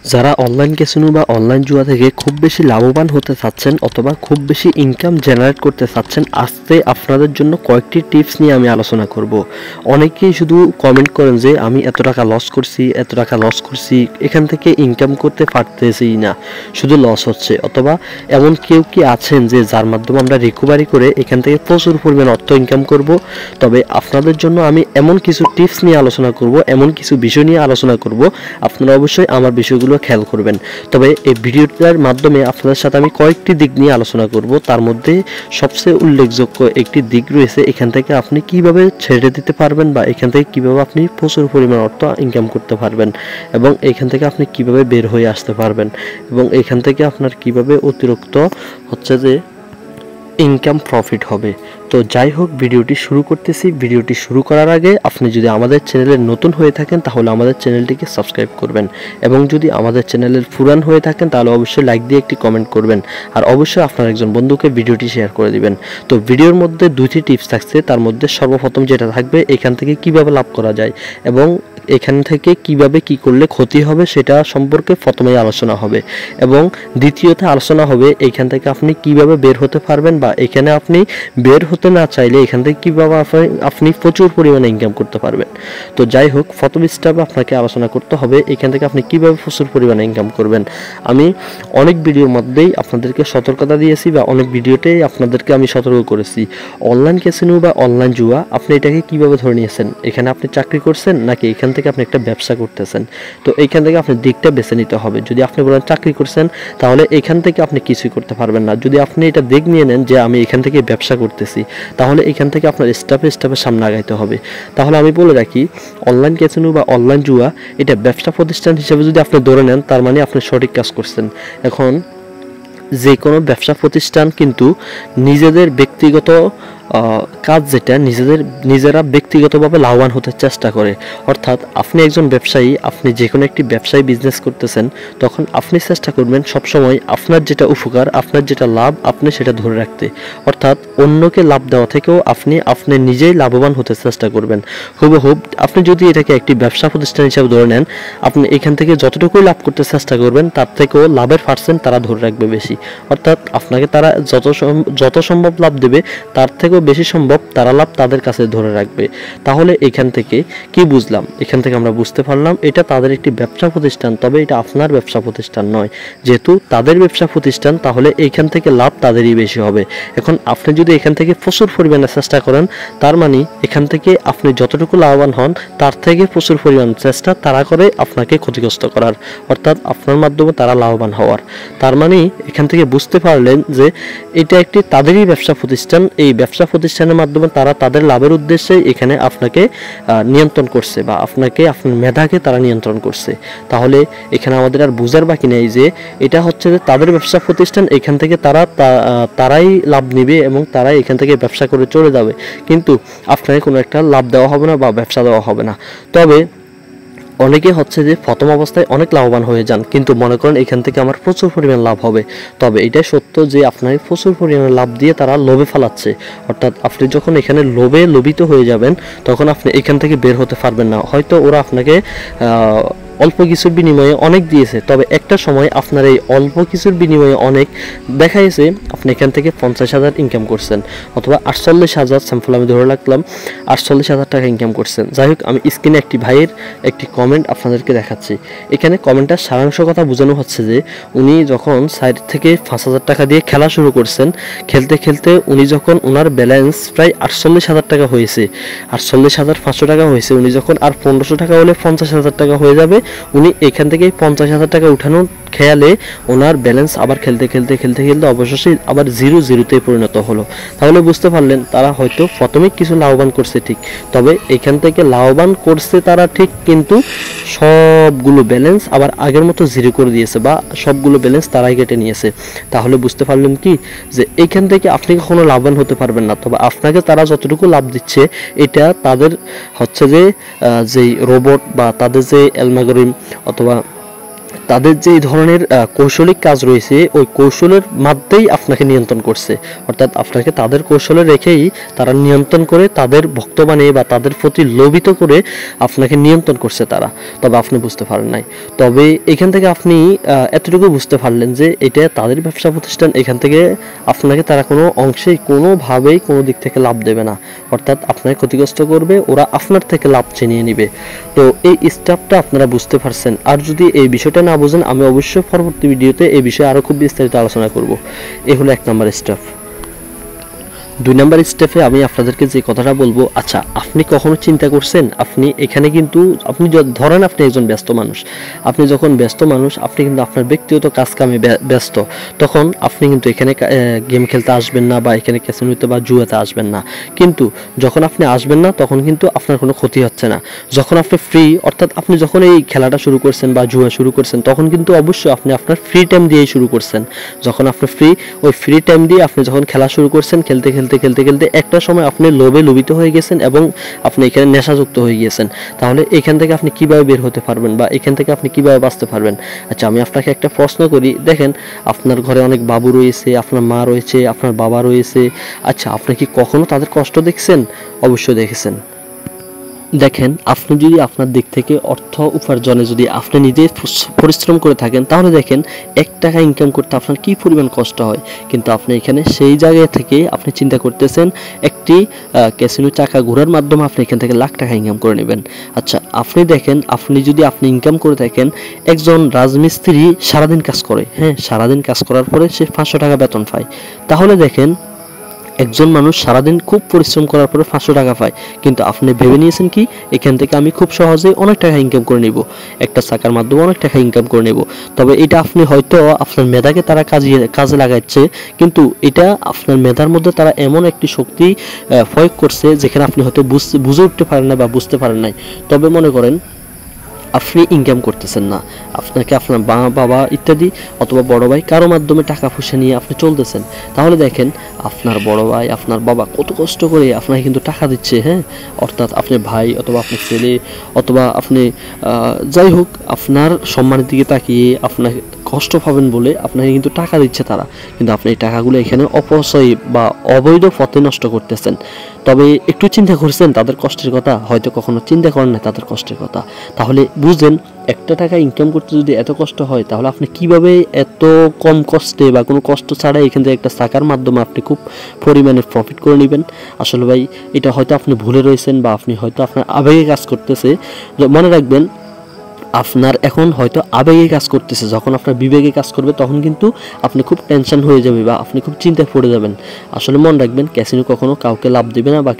যারা online casino বা online জুয়া থেকে খুব বেশি লাভবান হতে চাচ্ছেন অথবা খুব বেশি ইনকাম জেনারেট করতে চাচ্ছেন, আজকে আপনাদের জন্য কয়েকটি টিপস নিয়ে আমি আলোচনা করব। অনেকেই শুধু কমেন্ট করেন যে আমি এত টাকা লস করছি, এখান থেকে ইনকাম করতে পারতেছি না, শুধু লস হচ্ছে। অথবা এমন কেউ কি আছেন যে যার মাধ্যমে আমরা রিকভারি করে এখান থেকে প্রচুর পরিমাণ অর্থ ইনকাম করব। তবে আপনাদের জন্য আমি এমন কিছু টিপস নিয়ে আলোচনা করব, এমন কিছু বিষয় নিয়ে আলোচনা করব, আপনারা অবশ্যই আমার বিষয়গুলো খেয়াল করবেন। তবে এই ভিডিওটার মাধ্যমে আপনাদের সাথে আমি কয়েকটি দিক নিয়ে আলোচনা করব। তার মধ্যে সবচেয়ে উল্লেখযোগ্য একটি দিক রয়েছে, এখান থেকে আপনি কিভাবে ছেড়ে দিতে পারবেন বা এখান থেকে কিভাবে আপনি প্রচুর পরিমাণ অর্থ ইনকাম করতে পারবেন এবং এখান থেকে আপনি কিভাবে বের হয়ে আসতে পারবেন এবং এখান থেকে আপনার কিভাবে অতিরিক্ত হচ্ছে যে ইনকাম প্রফিট হবে। তো যাই হোক, ভিডিওটি শুরু করতেছি। ভিডিওটি শুরু করার আগে আপনি যদি আমাদের চ্যানেলে নতুন হয়ে থাকেন তাহলে আমাদের চ্যানেলটিকে সাবস্ক্রাইব করবেন এবং যদি আমাদের চ্যানেলের পুরান হয়ে থাকেন তাহলে অবশ্যই লাইক দিয়ে একটি কমেন্ট করবেন আর অবশ্যই আপনার একজন বন্ধুকে ভিডিওটি শেয়ার করে দিবেন। তো ভিডিওর মধ্যে দুইটি টিপস থাকছে, তার মধ্যে সর্বপ্রথম যেটা থাকবে এখান থেকে কিভাবে লাভ করা যায় এবং এখান থেকে কিভাবে কি করলে ক্ষতি হবে সেটা সম্পর্কে প্রথমেই আলোচনা হবে এবং দ্বিতীয়ত আলোচনা হবে এখান থেকে আপনি কিভাবে বের হতে পারবেন বা এখানে আপনি বের হতে না চাইলে এখান থেকে কিভাবে আপনি প্রচুর পরিমাণে ইনকাম করতে পারবেন। তো যাই হোক, প্রথম স্টেপে আপনাকে আলোচনা করতে হবে এখান থেকে আপনি কিভাবে প্রচুর পরিমাণে ইনকাম করবেন। আমি অনেক ভিডিওর মধ্যেই আপনাদেরকে সতর্কতা দিয়েছি বা অনেক ভিডিওতেই আপনাদেরকে আমি সতর্ক করেছি, অনলাইন ক্যাসিনো বা অনলাইন জুয়া আপনি এটাকে কিভাবে ধরে নিয়েছেন, এখানে আপনি চাকরি করছেন নাকি এখান থেকে আপনি একটা ব্যবসা করতেছেন। তো এইখান থেকে আপনি দিকটা বেছে নিতে হবে। যদি আপনি বলেন চাকরি করছেন তাহলে এখান থেকে আপনি কিছুই করতে পারবেন না। যদি আপনি এটা দিক নিয়ে নেন যে আমি এখান থেকে ব্যবসা করতেছি তাহলে এখান থেকে আপনার স্টেপে সামনে আগাইতে হবে। তাহলে আমি বলে রাখি, অনলাইন ক্যাসিনো বা অনলাইন জুয়া এটা ব্যবসা প্রতিষ্ঠান হিসেবে যদি আপনি ধরে নেন তার মানে আপনি সঠিক কাজ করছেন। এখন যে কোনো ব্যবসা প্রতিষ্ঠান কিন্তু নিজেদের ব্যক্তিগত কাজ যেটা নিজেরা ব্যক্তিগতভাবে লাভবান হতে চেষ্টা করে। অর্থাৎ আপনি একজন ব্যবসায়ী, আপনি যে কোনো একটি ব্যবসায়ী বিজনেস করতেছেন, তখন আপনি চেষ্টা করবেন সবসময় আপনার যেটা উপকার, আপনার যেটা লাভ আপনি সেটা ধরে রাখতে। অর্থাৎ অন্যকে লাভ দেওয়া থেকেও আপনি নিজেই লাভবান হতে চেষ্টা করবেন। হুবহুব আপনি যদি এটাকে একটি ব্যবসা প্রতিষ্ঠান হিসাবে ধরে নেন, আপনি এখান থেকে যতটুকুই লাভ করতে চেষ্টা করবেন তার থেকেও লাভের পার্সেন্ট তারা ধরে রাখবে বেশি। অর্থাৎ আপনাকে তারা যত সম্ভব লাভ দেবে তার থেকেও বেশি সম্ভব তারা লাভ তাদের কাছে ধরে রাখবে। তাহলে এখান থেকে কি বুঝলাম? এখান থেকে আমরা বুঝতে পারলাম এটা তাদের একটি ব্যবসা প্রতিষ্ঠান, তবে এটা আপনার ব্যবসা প্রতিষ্ঠান নয়। যেহেতু তাদের ব্যবসা প্রতিষ্ঠান তাহলে এইখান থেকে লাভ তাদেরই বেশি হবে। এখন আপনি যদি এখান থেকে প্রচুর পরিমাণে চেষ্টা করেন তার মানে এখান থেকে আপনি যতটুকু লাভবান হন তার থেকে প্রচুর পরিমাণ চেষ্টা তারা করে আপনাকে ক্ষতিগ্রস্ত করার, অর্থাৎ আপনার মাধ্যমে তারা লাভবান হওয়ার। তার মানে এখান থেকে বুঝতে পারলেন যে এটা একটি তাদেরই ব্যবসা প্রতিষ্ঠান। এই ব্যবসা প্রতিষ্ঠানের মাধ্যমে তারা তাদের লাভের উদ্দেশ্যে এখানে আপনাকে নিয়ন্ত্রণ করছে বা আপনার মেধাকে তারা নিয়ন্ত্রণ করছে। তাহলে এখানে আমাদের আর বুঝার বাকি নেই যে এটা হচ্ছে যে তাদের ব্যবসা প্রতিষ্ঠান, এখান থেকে তারাই লাভ নেবে এবং তারাই এখান থেকে ব্যবসা করে চলে যাবে, কিন্তু আপনাকে কোনো একটা লাভ দেওয়া হবে না বা ব্যবসা দেওয়া হবে না। তবে অনেকে হচ্ছে যে প্রথম অবস্থায় অনেক লাভবান হয়ে যান, কিন্তু মনে করেন এখান থেকে আমার প্রচুর পরিমাণ লাভ হবে। তবে এটাই সত্য যে আপনাকে প্রচুর পরিমাণ লাভ দিয়ে তারা লোভে ফেলাচ্ছে। অর্থাৎ আপনি যখন এখানে লোভিত হয়ে যাবেন তখন আপনি এখান থেকে বের হতে পারবেন না। হয়তো ওরা আপনাকে অল্প কিছুর বিনিময়ে অনেক দিয়েছে, তবে একটা সময় আপনার এই অল্প কিছুর বিনিময়ে অনেক দেখা গেছে আপনি এখান থেকে 50,000 ইনকাম করছেন অথবা 48,000, স্যাম্পল আমি ধরে রাখলাম 48,000 টাকা ইনকাম করছেন। যাই হোক, আমি স্ক্রিনে একটি ভাইয়ের একটি কমেন্ট আপনাদেরকে দেখাচ্ছি। এখানে কমেন্টটার সারাংশ কথা বোঝানো হচ্ছে যে উনি যখন সাইড থেকে 5,000 টাকা দিয়ে খেলা শুরু করছেন, খেলতে খেলতে উনি যখন ওনার ব্যালেন্স প্রায় 48,000 টাকা হয়েছে, 48,500 টাকা হয়েছে, উনি যখন আর 1500 টাকা হলে 50,000 টাকা হয়ে যাবে, উনি এখান থেকে 50,000 টাকা উঠানোর খেয়ালে ওনার ব্যালেন্স আবার খেলতে অবশেষে আবার 0-0তে পরিণত হলো। তাহলে বুঝতে পারলেন তারা হয়তো প্রথমে কিছু লাভবান করছে ঠিক, তবে এখান থেকে লাভবান করছে তারা ঠিক, কিন্তু সবগুলো ব্যালেন্স আবার আগের মতো 0 করে দিয়েছে বা সবগুলো ব্যালেন্স তারাই কেটে নিয়েছে। তাহলে বুঝতে পারলেন কি যে এইখান থেকে আপনি কখনো লাভবান হতে পারবেন না। তবে আপনাকে তারা যতটুকু লাভ দিচ্ছে এটা তাদের হচ্ছে যে যেই রোবট বা তাদের যে অ্যালগরিদম অথবা তাদের যে ধরনের কৌশলিক কাজ রয়েছে ওই কৌশলের মাধ্যমেই আপনাকে নিয়ন্ত্রণ করছে, অর্থাৎ আপনাকে তাদের কৌশলে রেখেই তারা নিয়ন্ত্রণ করে, তাদের ভক্ত বানিয়ে বা তাদের প্রতি লোভিত করে আপনাকে নিয়ন্ত্রণ করছে তারা। তবে আপনি বুঝতে পারেন নাই। তবে এখান থেকে আপনি এতটুকু বুঝতে পারলেন যে এটা তাদের ব্যবসা প্রতিষ্ঠান, এখান থেকে আপনাকে তারা কোনো অংশেই কোনোভাবেই কোনো দিক থেকে লাভ দেবে না, অর্থাৎ আপনাকে ক্ষতিগ্রস্ত করবে, ওরা আপনার থেকে লাভ ছিনিয়ে নেবে। তো এই স্টেপটা আপনারা বুঝতে পারছেন। আর যদি এই বিষয়টা না বুঝেন, আমি অবশ্যই পরবর্তী ভিডিওতে এই বিষয়ে আরও খুব বিস্তারিত আলোচনা করব। এই হলো 1 নম্বর স্টেপ। 2 নম্বর স্টেপে আমি আপনাদেরকে যে কথাটা বলবো, আচ্ছা আপনি কখনো চিন্তা করছেন আপনি এখানে কিন্তু আপনি ধরেন আপনি একজন ব্যস্ত মানুষ, আপনি যখন ব্যস্ত মানুষ আপনি কিন্তু আপনার ব্যক্তিগত কাজ কামে ব্যস্ত, তখন আপনি কিন্তু এখানে গেম খেলতে আসবেন না বা এখানে ক্যাসিনোতে বা জুয়াতে আসবেন না। কিন্তু যখন আপনি আসবেন না তখন কিন্তু আপনার কোনো ক্ষতি হচ্ছে না। যখন আপনি ফ্রি, অর্থাৎ আপনি যখন এই খেলাটা শুরু করছেন বা জুয়া শুরু করছেন, তখন কিন্তু অবশ্যই আপনি আপনার ফ্রি টাইম দিয়েই শুরু করছেন। যখন আপনি ফ্রি, ওই ফ্রি টাইম দিয়ে আপনি যখন খেলা শুরু করছেন, খেলতে খেলতে খেলতে খেলতে একটা সময় আপনি লোভে লোভিত হয়ে গেছেন এবং আপনি এখানে নেশাযুক্ত হয়ে গিয়েছেন। তাহলে এখান থেকে আপনি কিভাবে বের হতে পারবেন বা এখান থেকে আপনি কিভাবে বাঁচতে পারবেন? আচ্ছা আমি আপনাকে একটা প্রশ্ন করি, দেখেন আপনার ঘরে অনেক বাবু রয়েছে, আপনার মা রয়েছে, আপনার বাবা রয়েছে, আচ্ছা আপনি কি কখনো তাদের কষ্ট দেখছেন? অবশ্যই দেখেছেন। দেখেন আপনি যদি আপনার দিক থেকে অর্থ উপার্জনে যদি আপনি নিজে পরিশ্রম করে থাকেন, তাহলে দেখেন 1 টাকা ইনকাম করতে আপনার কি পরিমাণ কষ্ট হয়, কিন্তু আপনি এখানে সেই জায়গা থেকে আপনি চিন্তা করতেছেন একটি ক্যাসিনো চাকা ঘোরার মাধ্যমে আপনি এখান থেকে লাখ টাকা ইনকাম করে নেবেন। আচ্ছা আপনি দেখেন, আপনি যদি আপনি ইনকাম করে থাকেন, একজন রাজমিস্ত্রি সারাদিন কাজ করে, হ্যাঁ সারাদিন কাজ করার পরে সে 500 টাকা বেতন পায়। তাহলে দেখেন একজন মানুষ সারাদিন খুব পরিশ্রম করার পরে 500 টাকা পায়, কিন্তু আপনি ভেবে নিয়েছেন কি এখান থেকে আমি খুব সহজে অনেক টাকা ইনকাম করে নেব, একটা চাকার মাধ্যমে অনেক টাকা ইনকাম করে নেব। তবে এটা আপনি হয়তো আপনার মেধাকে তারা কাজে লাগাচ্ছে, কিন্তু এটা আপনার মেধার মধ্যে তারা এমন একটি শক্তি প্রয়োগ করছে যেখানে আপনি হয়তো বুঝে উঠতে পারেন না বা বুঝতে পারেন নাই। তবে মনে করেন আপনি ইনকাম করতেছেন না, আপনাকে আপনার মা বাবা ইত্যাদি অথবা বড় ভাই কারো মাধ্যমে টাকা পয়সা নিয়ে আপনি চলতেছেন, তাহলে দেখেন আপনার বড় ভাই আপনার বাবা কত কষ্ট করে আপনাকে কিন্তু টাকা দিচ্ছে, হ্যাঁ অর্থাৎ আপনি ভাই অথবা আপনার ছেলে অথবা আপনি যাই হোক আপনার সম্মানের দিকে তাকিয়ে আপনাকে কষ্ট পাবেন বলে আপনাকে কিন্তু টাকা দিচ্ছে তারা, কিন্তু আপনি এই টাকাগুলো এখানে অপচয় বা অবৈধ পথে নষ্ট করতেছেন। তবে একটু চিন্তা করছেন তাদের কষ্টের কথা? হয়তো কখনো চিন্তা করেন না তাদের কষ্টের কথা। তাহলে বুঝেন 1 টাকা ইনকাম করতে যদি এত কষ্ট হয়, তাহলে আপনি কিভাবে এত কম কষ্টে বা কোনো কষ্ট ছাড়াই এখান থেকে একটা চাকার মাধ্যমে আপনি খুব পরিমাণে প্রফিট করে নেবেন? আসলে ভাই এটা হয়তো আপনি ভুলে রয়েছেন বা আপনি হয়তো আপনার আবেগে কাজ করতেছে। মনে রাখবেন আপনার এখন হয়তো আবেগে কাজ করতেছে, যখন আপনার বিবেকে কাজ করবে তখন কিন্তু আপনি খুব টেনশন হয়ে যাবে বা আপনি খুব চিন্তায় পড়ে যাবেন। আসলে মনে রাখবেন ক্যাসিনো কখনো কাউকে লাভ দেবে না বা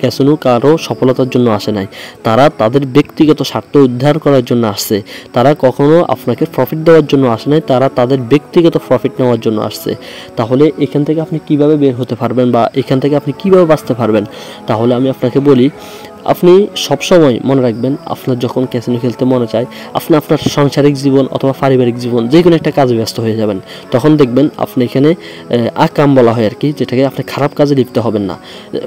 ক্যাসিনো কারো সফলতার জন্য আসে নাই, তারা তাদের ব্যক্তিগত স্বার্থ উদ্ধার করার জন্য আসছে। তারা কখনো আপনাকে প্রফিট দেওয়ার জন্য আসে নাই, তারা তাদের ব্যক্তিগত প্রফিট নেওয়ার জন্য আসছে। তাহলে এখান থেকে আপনি কিভাবে বের হতে পারবেন বা এখান থেকে আপনি কিভাবে বাঁচতে পারবেন? তাহলে আমি আপনাকে বলি, আপনি সবসময় মনে রাখবেন আপনার যখন ক্যাসিনো খেলতে মনে চায়, আপনি আপনার সাংসারিক জীবন অথবা পারিবারিক জীবন যে কোনো একটা কাজে ব্যস্ত হয়ে যাবেন। তখন দেখবেন আপনি এখানে আকাম বলা হয় আর কি, যেটাকে আপনি খারাপ কাজে লিপ্ত হবেন না।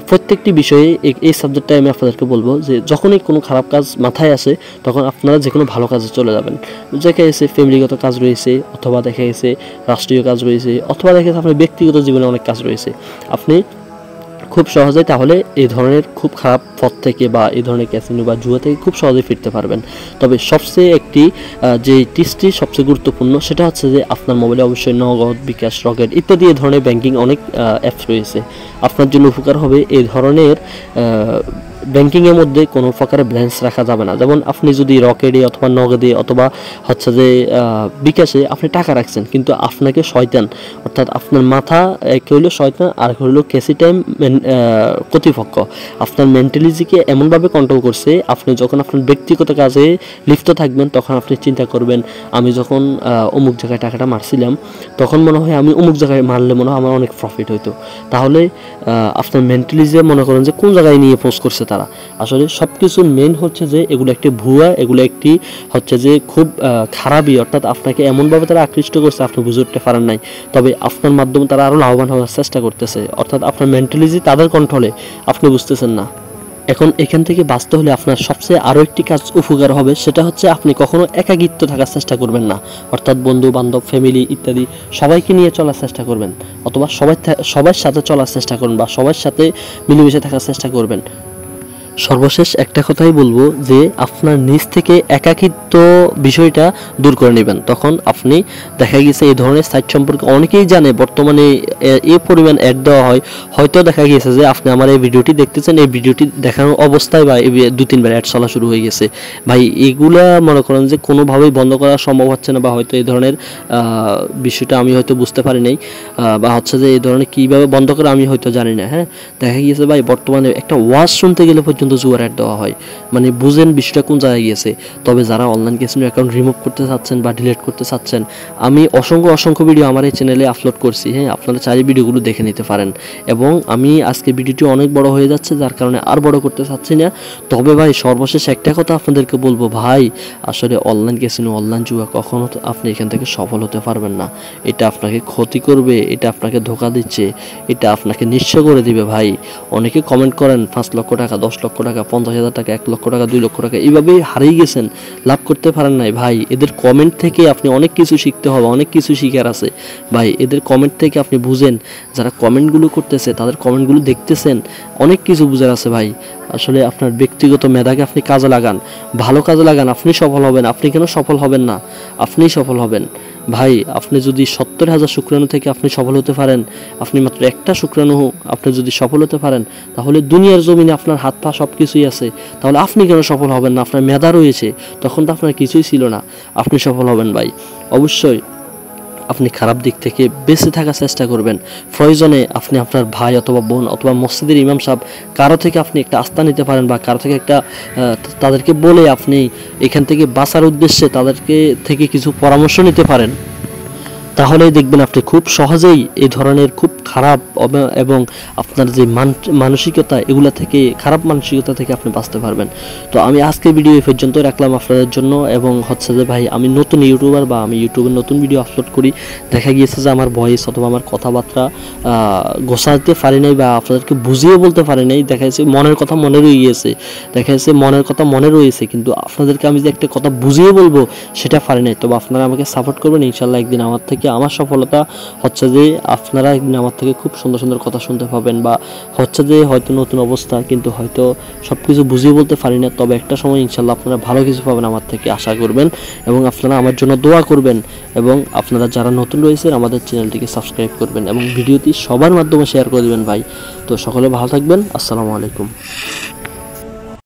প্রত্যেকটি বিষয়ে এই সাবজেক্টটাই আমি আপনাদেরকে বলবো যে যখনই কোনো খারাপ কাজ মাথায় আসে তখন আপনারা যে কোনো ভালো কাজে চলে যাবেন। দেখা গেছে ফ্যামিলিগত কাজ রয়েছে, অথবা দেখা গেছে রাষ্ট্রীয় কাজ রয়েছে, অথবা দেখা গেছে আপনার ব্যক্তিগত জীবনে অনেক কাজ রয়েছে, আপনি খুব সহজেই তাহলে এই ধরনের খুব খারাপ পথ থেকে বা এই ধরনের ক্যাসিনো বা জুয়া থেকে খুব সহজেই ফিরতে পারবেন। তবে সবচেয়ে একটি যে টিপসটি সবচেয়ে গুরুত্বপূর্ণ সেটা হচ্ছে যে আপনার মোবাইলে অবশ্যই নগদ, বিকাশ, রকেট ইত্যাদি এই ধরনের ব্যাংকিং অনেক অ্যাপস রয়েছে। আপনার জন্য উপকার হবে এই ধরনের ব্যাংকিংয়ের মধ্যে কোনো প্রকারের ব্যালেন্স রাখা যাবে না। যেমন আপনি যদি রকেটে অথবা নগদে অথবা হচ্ছে যে বিকাশে আপনি টাকা রাখছেন, কিন্তু আপনাকে শয়তান অর্থাৎ আপনার মাথা এক হইলো শয়তান আর এক হইলো ক্যাসি টাইম কর্তৃপক্ষ আপনার মেন্টালিটিকে এমনভাবে কন্ট্রোল করছে, আপনি যখন আপনার ব্যক্তিগত কাজে লিপ্ত থাকবেন তখন আপনি চিন্তা করবেন আমি যখন অমুক জায়গায় টাকাটা মারছিলাম তখন মনে হয় আমি অমুক জায়গায় মারলে মনে হয় আমার অনেক প্রফিট হইতো। তাহলে আপনার মেন্টালিটি মনে করেন যে কোন জায়গায় নিয়ে পোস্ট করছে তারা। আসলে সব কিছুর মেন হচ্ছে যে এগুলো একটি ভুয়া, এগুলো একটি হচ্ছে যে খুব খারাপই, অর্থাৎ আপনাকে এমনভাবে তারা আকৃষ্ট করছে আপনি বুঝে উঠতে পারেন নাই। তবে আপনার মাধ্যমে তারা আরও লাভবান হওয়ার চেষ্টা করতেছে, অর্থাৎ আপনার মেন্টালিটি তাদের কন্ট্রোলে, আপনি বুঝতেছেন না। এখন এখান থেকে বাঁচতে হলে আপনার সবচেয়ে আরও একটি কাজ উপকার হবে, সেটা হচ্ছে আপনি কখনো একাকিত্ব থাকার চেষ্টা করবেন না। অর্থাৎ বন্ধু বান্ধব, ফ্যামিলি ইত্যাদি সবাইকে নিয়ে চলার চেষ্টা করবেন, অথবা সবার সাথে চলার চেষ্টা করবেন বা সবার সাথে মিলেমিশে থাকার চেষ্টা করবেন। সর্বশেষ একটা কথাই বলবো যে আপনার নিজ থেকে একাকিত্ব বিষয়টা দূর করে নেবেন। তখন আপনি দেখা গেছে এই ধরনের সাইট সম্পর্কে অনেকেই জানে, বর্তমানে এই পরিমাণ অ্যাড দেওয়া হয়, হয়তো দেখা গেছে যে আপনি আমার এই ভিডিওটি দেখতেছেন, এই ভিডিওটি দেখানোর অবস্থায় বা 2-3 বার অ্যাড চলা শুরু হয়ে গেছে। ভাই এগুলা মনে করেন যে কোনোভাবেই বন্ধ করা সম্ভব হচ্ছে না, বা হয়তো এই ধরনের বিষয়টা আমি হয়তো বুঝতে পারি নাই, বা হচ্ছে যে এই ধরনের কীভাবে বন্ধ করে আমি হয়তো জানি না। হ্যাঁ, দেখা গিয়েছে ভাই বর্তমানে একটা ওয়াজ শুনতে গেলে পর্যন্ত জুয়ার অ্যাড দেওয়া হয়। মানে বুঝেন বিষয়টা কোন জায়গায় গিয়েছে। তবে যারা অনলাইন ক্যাসিনো অ্যাকাউন্ট রিমুভ করতে চাচ্ছেন বা ডিলিট করতে চাচ্ছেন, আমি অসংখ্য ভিডিও আমার এই চ্যানেলে আপলোড করছি। হ্যাঁ, আপনারা চাইলে ভিডিওগুলো দেখে নিতে পারেন। এবং আমি আজকে ভিডিওটি অনেক বড় হয়ে যাচ্ছে, যার কারণে আর বড় করতে চাচ্ছি না। তবে ভাই সর্বশেষ একটা কথা আপনাদেরকে বলবো, ভাই আসলে অনলাইন ক্যাসিনো, অনলাইন জুয়া কখনো আপনি এখান থেকে সফল হতে পারবেন না। এটা আপনাকে ক্ষতি করবে, এটা আপনাকে ধোঁকা দিচ্ছে, এটা আপনাকে নিঃস্ব করে দিবে। ভাই অনেকে কমেন্ট করেন 5 লক্ষ টাকা, 10 লক্ষ টাকা, 50,000 টাকা, 1 লক্ষ টাকা, 2 লক্ষ টাকা, এইভাবেই হারিয়ে গেছেন, লাভ করতে পারেন নাই। ভাই এদের কমেন্ট থেকে আপনি অনেক কিছু শিখতে হবে, অনেক কিছু শিখার আছে। ভাই এদের কমেন্ট থেকে আপনি বুঝেন, যারা কমেন্টগুলো করতেছে তাদের কমেন্টগুলো দেখতেছেন, অনেক কিছু বুঝার আছে। ভাই আসলে আপনার ব্যক্তিগত মেধাকে আপনি কাজে লাগান, ভালো কাজে লাগান, আপনি সফল হবেন। আপনি কেন সফল হবেন না? আপনিই সফল হবেন। ভাই আপনি যদি 70,000 শুক্রাণু থেকে আপনি সফল হতে পারেন, আপনি মাত্র একটা শুক্রাণু আপনি যদি সফল হতে পারেন, তাহলে দুনিয়ার জমিনে আপনার হাত পা সব কিছুই আছে, তাহলে আপনি কেন সফল হবেন না? আপনার মেধা রয়েছে, তখন তো আপনার কিছুই ছিল না, আপনি সফল হবেন। ভাই অবশ্যই আপনি খারাপ দিক থেকে বেঁচে থাকার চেষ্টা করবেন। প্রয়োজনে আপনি আপনার ভাই অথবা বোন অথবা মসজিদের ইমাম সাহেব কারো থেকে আপনি একটা আস্থা নিতে পারেন, বা কারো থেকে একটা তাদেরকে বলে আপনি এখান থেকে বাঁচার উদ্দেশ্যে তাদেরকে থেকে কিছু পরামর্শ নিতে পারেন। তাহলেই দেখবেন আপনি খুব সহজেই এই ধরনের খুব খারাপ এবং আপনার যে মানসিকতা, এগুলা থেকে, খারাপ মানসিকতা থেকে আপনি বাঁচতে পারবেন। তো আমি আজকের ভিডিও এই পর্যন্ত রাখলাম আপনাদের জন্য। এবং হচ্ছে যে ভাই আমি নতুন ইউটিউবার, বা আমি ইউটিউবে নতুন ভিডিও আপলোড করি, দেখা গিয়েছে যে আমার ভয়েস অথবা আমার কথাবার্তা গোছাতে পারি নাই, বা আপনাদেরকে বুঝিয়ে বলতে পারি নাই। দেখা যাচ্ছে মনের কথা মনে রয়ে গিয়েছে, দেখা যাচ্ছে মনের কথা মনে রয়েছে, কিন্তু আপনাদেরকে আমি যে একটা কথা বুঝিয়ে বলবো সেটা পারি নাই। তবে আপনারা আমাকে সাপোর্ট করবেন, ইনশাল্লাহ একদিন আমার থেকে, আমার সফলতা হচ্ছে যে আপনারা একদিন আমার থেকে খুব সুন্দর কথা শুনতে পাবেন, বা হচ্ছে যে হয়তো নতুন অবস্থা, কিন্তু হয়তো সব কিছু বুঝিয়ে বলতে পারি না। তবে একটা সময় ইনশাল্লাহ আপনারা ভালো কিছু পাবেন আমার থেকে, আশা করবেন। এবং আপনারা আমার জন্য দোয়া করবেন, এবং আপনারা যারা নতুন রয়েছেন আমাদের চ্যানেলটিকে সাবস্ক্রাইব করবেন, এবং ভিডিওটি সবার মাধ্যমে শেয়ার করে দেবেন ভাই। তো সকলে ভালো থাকবেন, আসসালামু আলাইকুম।